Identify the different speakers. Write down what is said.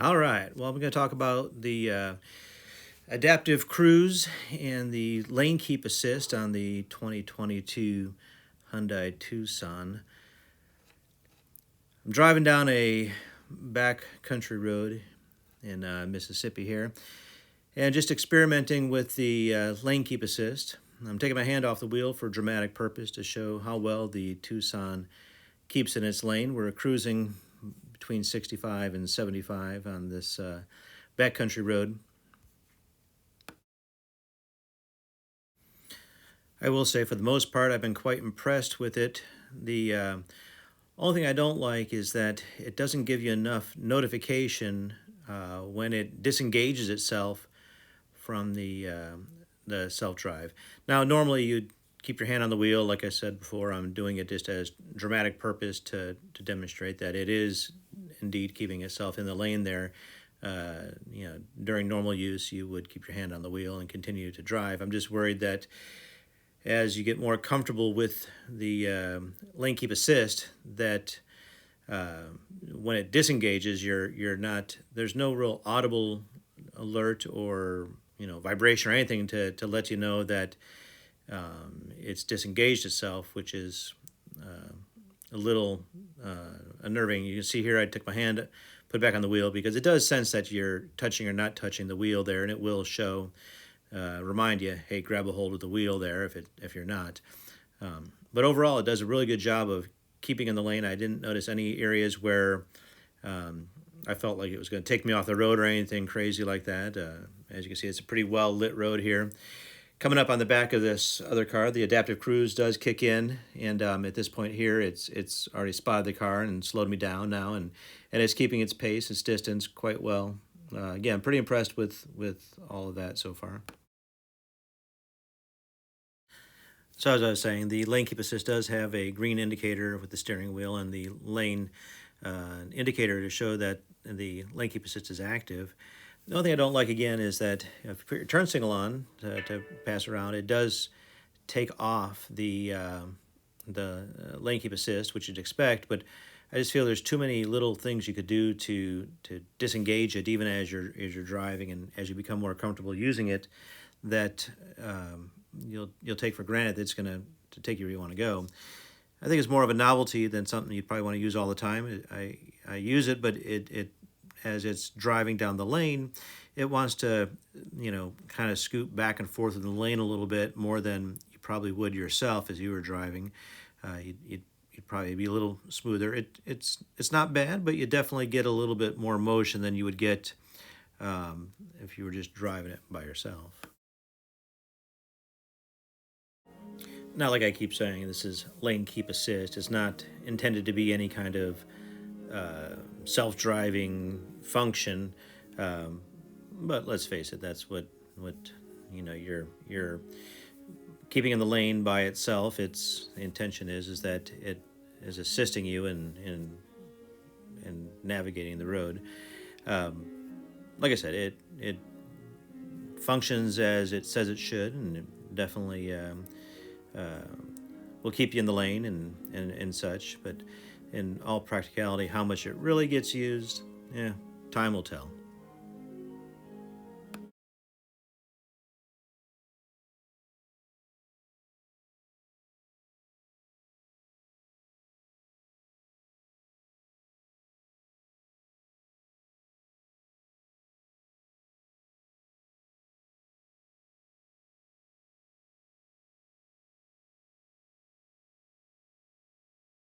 Speaker 1: All right. Well, we're going to talk about the adaptive cruise and the lane keep assist on the 2022 Hyundai Tucson. I'm driving down a back country road in Mississippi here and just experimenting with the lane keep assist. I'm taking my hand off the wheel for dramatic purpose to show how well the Tucson keeps in its lane. We're cruising between 65 and 75 on this backcountry road. I will say, for the most part, I've been quite impressed with it. The only thing I don't like is that it doesn't give you enough notification when it disengages itself from the self-drive. Now, normally you'd keep your hand on the wheel. Like I said before, I'm doing it just as dramatic purpose to demonstrate that it is indeed keeping itself in the lane there. During normal use, you would keep your hand on the wheel and continue to drive. I'm just worried that as you get more comfortable with the lane keep assist, that when it disengages, you're not, there's no real audible alert or vibration or anything to let you know that it's disengaged itself, which is a little unnerving. You can see here I took my hand, put it back on the wheel, because it does sense that you're touching or not touching the wheel there, and it will show, remind you, hey, grab a hold of the wheel there if you're not. But overall, it does a really good job of keeping in the lane. I didn't notice any areas where I felt like it was going to take me off the road or anything crazy like that. As you can see, it's a pretty well lit road here. Coming up on the back of this other car, the adaptive cruise does kick in, and at this point here, it's already spotted the car and slowed me down now, and it's keeping its pace, its distance quite well. Again, pretty impressed with all of that so far. So as I was saying, the lane keep assist does have a green indicator with the steering wheel and the lane indicator to show that the lane keep assist is active. The only thing I don't like, again, is that if you put your turn signal on to pass around, it does take off the lane keep assist, which you'd expect, but I just feel there's too many little things you could do to disengage it, even as you're driving and as you become more comfortable using it, that you'll take for granted that it's going to take you where you want to go. I think it's more of a novelty than something you'd probably want to use all the time. I use it, but it as it's driving down the lane, it wants to, kind of scoot back and forth in the lane a little bit more than you probably would yourself as you were driving. You'd probably be a little smoother. It's not bad, but you definitely get a little bit more motion than you would get if you were just driving it by yourself. Now, like I keep saying, this is lane keep assist. It's not intended to be any kind of self-driving function, but let's face it, that's what you're keeping in the lane by itself. Its intention is that it is assisting you in navigating the road. Like I said, it functions as it says it should, and it definitely will keep you in the lane and such. But in all practicality, how much it really gets used, time will tell.